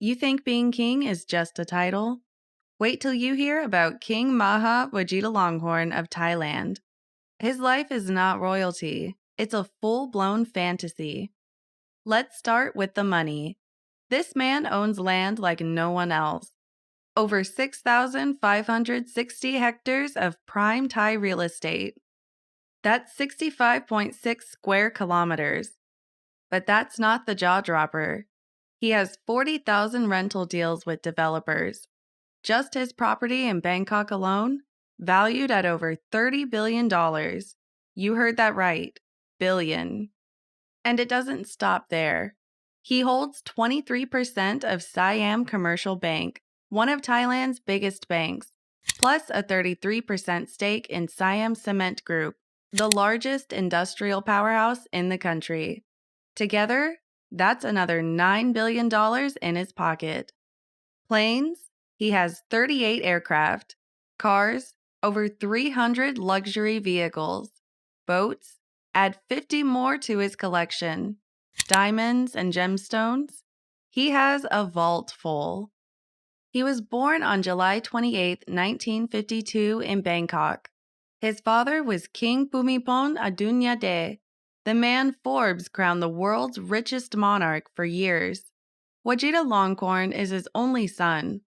You think being king is just a title? Wait till you hear about King Maha Vajiralongkorn of Thailand. His life is not royalty, it's a full-blown fantasy. Let's start with the money. This man owns land like no one else. Over 6,560 hectares of prime Thai real estate. That's 65.6 square kilometers. But that's not the jaw-dropper. He has 40,000 rental deals with developers. Just his property in Bangkok alone, valued at over $30 billion. You heard that right, billion. And it doesn't stop there. He holds 23% of Siam Commercial Bank, one of Thailand's biggest banks, plus a 33% stake in Siam Cement Group, the largest industrial powerhouse in the country. Together, that's another $9 billion in his pocket. Planes? He has 38 aircraft. Cars? Over 300 luxury vehicles. Boats? Add 50 more to his collection. Diamonds and gemstones? He has a vault full. He was born on July 28, 1952 in Bangkok. His father was King Bhumibol Adulyadej, the man Forbes crowned the world's richest monarch for years. Vajiralongkorn is his only son.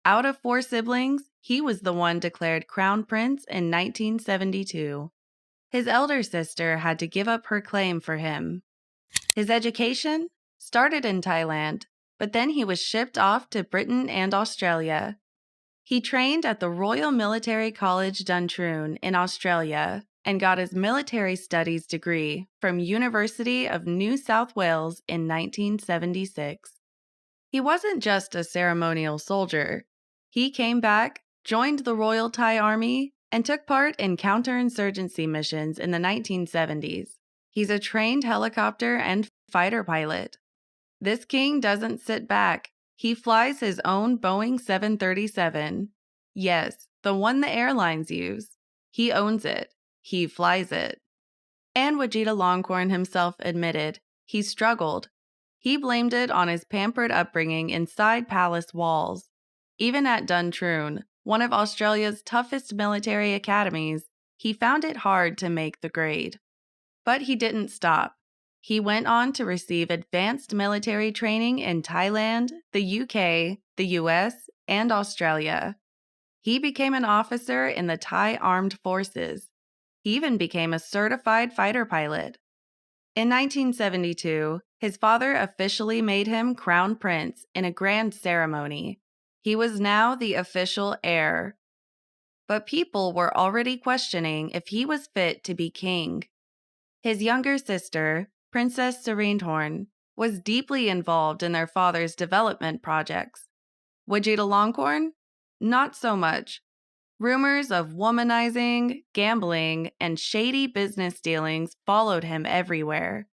Out of 4 siblings, he was the one declared crown prince in 1972. His elder sister had to give up her claim for him. His education started in Thailand, but then he was shipped off to Britain and Australia. He trained at the Royal Military College Duntroon in Australia and got his military studies degree from University of New South Wales in 1976. He wasn't just a ceremonial soldier. He came back, joined the Royal Thai Army, and took part in counterinsurgency missions in the 1970s. He's a trained helicopter and fighter pilot. This king doesn't sit back. He flies his own Boeing 737. Yes, the one the airlines use. He owns it. He flies it. And Vajiralongkorn himself admitted he struggled. He blamed it on his pampered upbringing inside palace walls. Even at Duntroon, one of Australia's toughest military academies, he found it hard to make the grade. But he didn't stop. He went on to receive advanced military training in Thailand, the UK, the US, and Australia. He became an officer in the Thai Armed Forces. He even became a certified fighter pilot. In 1972, his father officially made him crown prince in a grand ceremony. He was now the official heir. But people were already questioning if he was fit to be king. His younger sister, Princess Sirindhorn, was deeply involved in their father's development projects. Vajiralongkorn? Not so much. Rumors of womanizing, gambling, and shady business dealings followed him everywhere.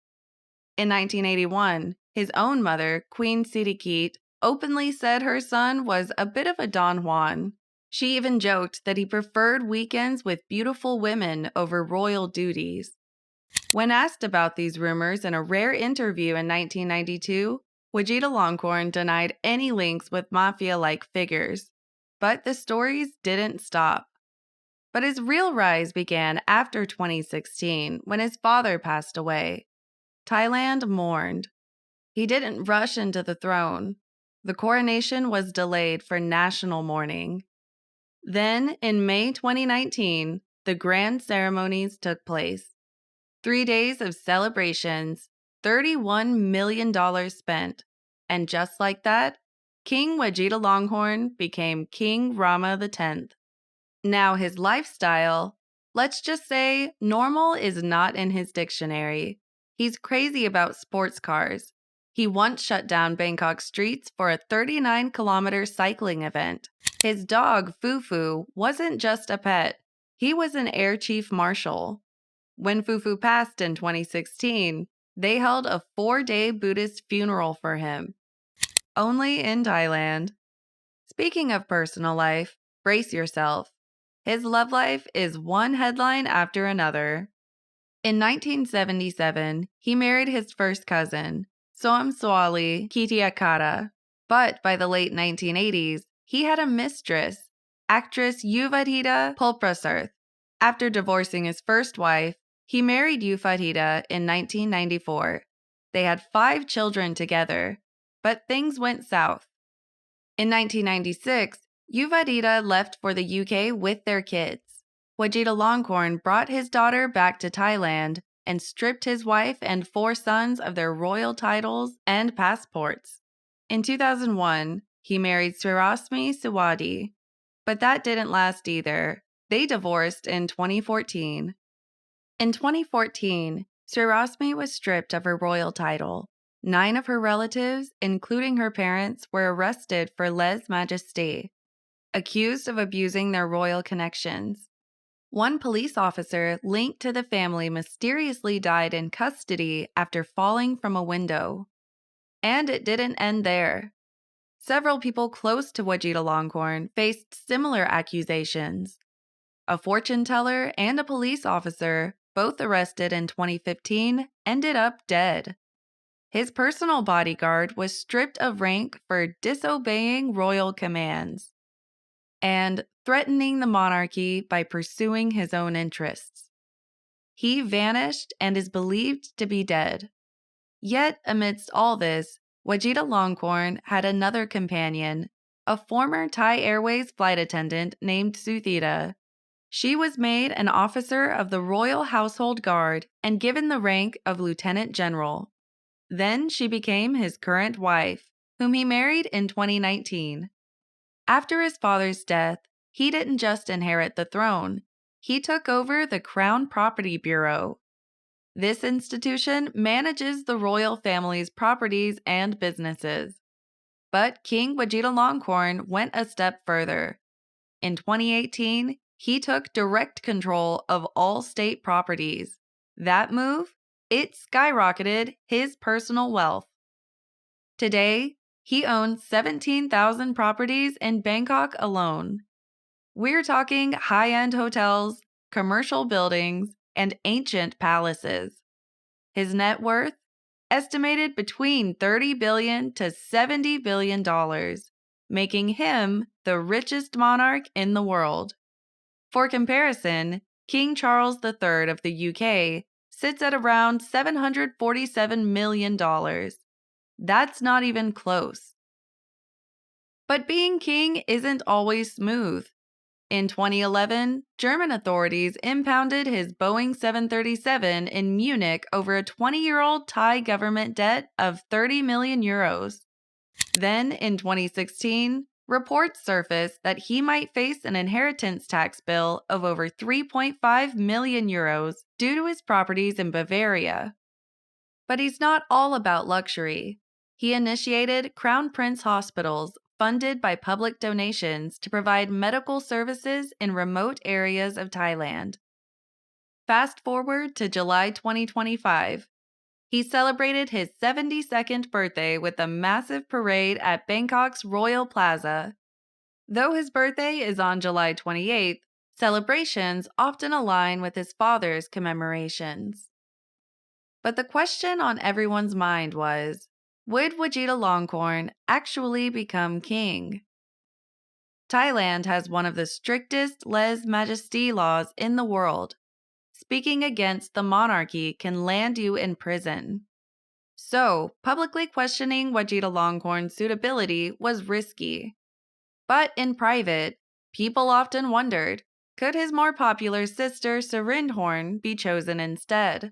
In 1981, his own mother, Queen Sirikit, openly said her son was a bit of a Don Juan. She even joked that he preferred weekends with beautiful women over royal duties. When asked about these rumors in a rare interview in 1992, Vajiralongkorn denied any links with mafia-like figures. But the stories didn't stop. But his real rise began after 2016, when his father passed away. Thailand mourned. He didn't rush into the throne. The coronation was delayed for national mourning. Then, in May 2019, the grand ceremonies took place. 3 days of celebrations, $31 million spent, and just like that, King Vajiralongkorn became King Rama X. Now his lifestyle, let's just say normal is not in his dictionary. He's crazy about sports cars. He once shut down Bangkok streets for a 39-kilometer cycling event. His dog, Fufu, wasn't just a pet. He was an Air Chief Marshal. When Fufu passed in 2016, they held a 4-day Buddhist funeral for him. Only in Thailand. Speaking of personal life, brace yourself. His love life is one headline after another. In 1977, he married his first cousin, Soamsawali Kitiakara. But by the late 1980s, he had a mistress, actress Yuvadita Pulprasarth. After divorcing his first wife, he married Yuvadita in 1994. They had 5 children together, but things went south. In 1996, Yuvadita left for the UK with their kids. Vajiralongkorn brought his daughter back to Thailand and stripped his wife and 4 sons of their royal titles and passports. In 2001, he married Srirasmi Siwadi, but that didn't last either. They divorced in 2014. In 2014, Srirasmi was stripped of her royal title. 9 of her relatives, including her parents, were arrested for lèse-majesté, accused of abusing their royal connections. One police officer linked to the family mysteriously died in custody after falling from a window. And it didn't end there. Several people close to Vajiralongkorn faced similar accusations. A fortune teller and a police officer, both arrested in 2015, ended up dead. His personal bodyguard was stripped of rank for disobeying royal commands and threatening the monarchy by pursuing his own interests. He vanished and is believed to be dead. Yet, amidst all this, Vajiralongkorn had another companion, a former Thai Airways flight attendant named Suthita. She was made an officer of the Royal Household Guard and given the rank of Lieutenant General. Then she became his current wife, whom he married in 2019. After his father's death, he didn't just inherit the throne. He took over the Crown Property Bureau. This institution manages the royal family's properties and businesses. But King Vajiralongkorn went a step further. In 2018, he took direct control of all state properties. That move, it skyrocketed his personal wealth. Today, he owns 17,000 properties in Bangkok alone. We're talking high-end hotels, commercial buildings, and ancient palaces. His net worth? Estimated between $30 billion to $70 billion, making him the richest monarch in the world. For comparison, King Charles III of the UK sits at around $747 million. That's not even close. But being king isn't always smooth. In 2011, German authorities impounded his Boeing 737 in Munich over a 20-year-old Thai government debt of 30 million euros. Then, in 2016, reports surfaced that he might face an inheritance tax bill of over 3.5 million euros due to his properties in Bavaria. But he's not all about luxury. He initiated Crown Prince hospitals funded by public donations to provide medical services in remote areas of Thailand. Fast forward to July 2025. He celebrated his 72nd birthday with a massive parade at Bangkok's Royal Plaza. Though his birthday is on July 28th, celebrations often align with his father's commemorations. But the question on everyone's mind was, would Vajiralongkorn actually become king? Thailand has one of the strictest lèse-majesté laws in the world. Speaking against the monarchy can land you in prison. So, publicly questioning Vajiralongkorn's suitability was risky. But in private, people often wondered, could his more popular sister Sirindhorn be chosen instead?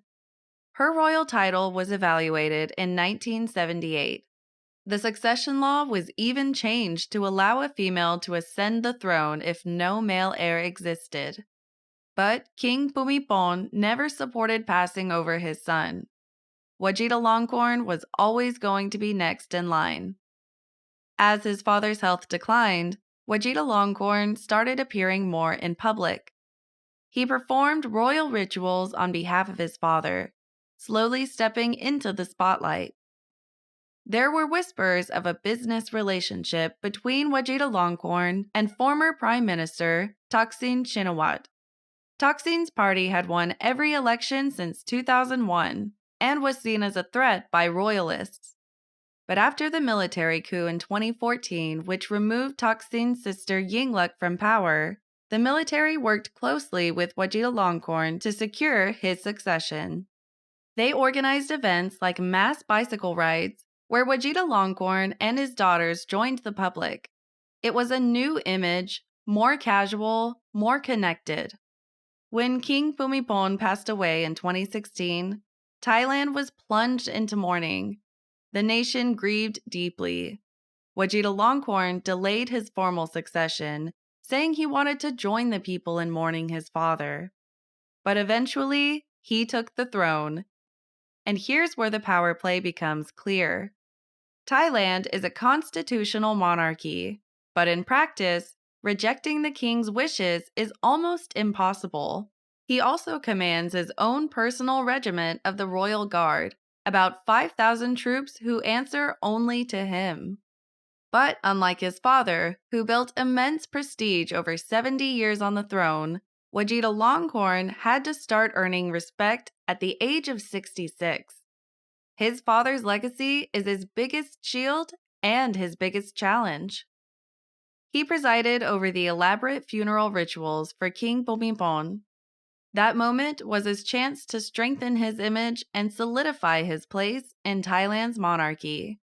Her royal title was evaluated in 1978. The succession law was even changed to allow a female to ascend the throne if no male heir existed. But King Bhumibol never supported passing over his son. Vajiralongkorn was always going to be next in line. As his father's health declined, Vajiralongkorn started appearing more in public. He performed royal rituals on behalf of his father, slowly stepping into the spotlight. There were whispers of a business relationship between Vajiralongkorn and former Prime Minister Thaksin Shinawatra. Thaksin's party had won every election since 2001 and was seen as a threat by royalists. But after the military coup in 2014, which removed Thaksin's sister Yingluck from power, the military worked closely with Vajiralongkorn to secure his succession. They organized events like mass bicycle rides, where Vajiralongkorn and his daughters joined the public. It was a new image, more casual, more connected. When King Bhumibol passed away in 2016, Thailand was plunged into mourning. The nation grieved deeply. Vajiralongkorn delayed his formal succession, saying he wanted to join the people in mourning his father. But eventually, he took the throne. And here's where the power play becomes clear. Thailand is a constitutional monarchy, but in practice, rejecting the king's wishes is almost impossible. He also commands his own personal regiment of the Royal Guard, about 5,000 troops who answer only to him. But unlike his father, who built immense prestige over 70 years on the throne, Vajiralongkorn had to start earning respect at the age of 66. His father's legacy is his biggest shield and his biggest challenge. He presided over the elaborate funeral rituals for King Bhumibol. That moment was his chance to strengthen his image and solidify his place in Thailand's monarchy.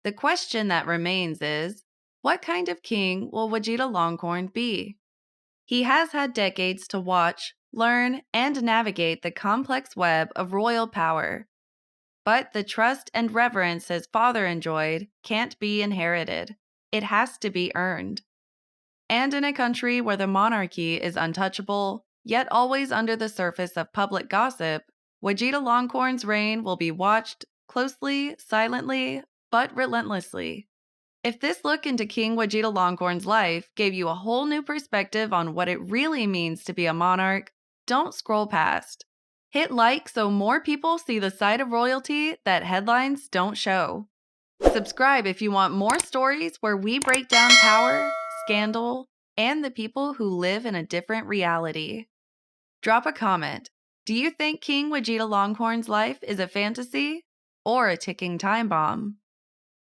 The question that remains is, what kind of king will Vajiralongkorn be? He has had decades to watch, learn, and navigate the complex web of royal power. But the trust and reverence his father enjoyed can't be inherited. It has to be earned. And in a country where the monarchy is untouchable, yet always under the surface of public gossip, Vajiralongkorn's reign will be watched closely, silently, but relentlessly. If this look into King Vajiralongkorn's life gave you a whole new perspective on what it really means to be a monarch, don't scroll past. Hit like so more people see the side of royalty that headlines don't show. Subscribe if you want more stories where we break down power, scandal, and the people who live in a different reality. Drop a comment. Do you think King Vajiralongkorn's life is a fantasy or a ticking time bomb?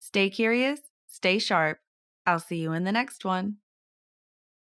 Stay curious, stay sharp. I'll see you in the next one.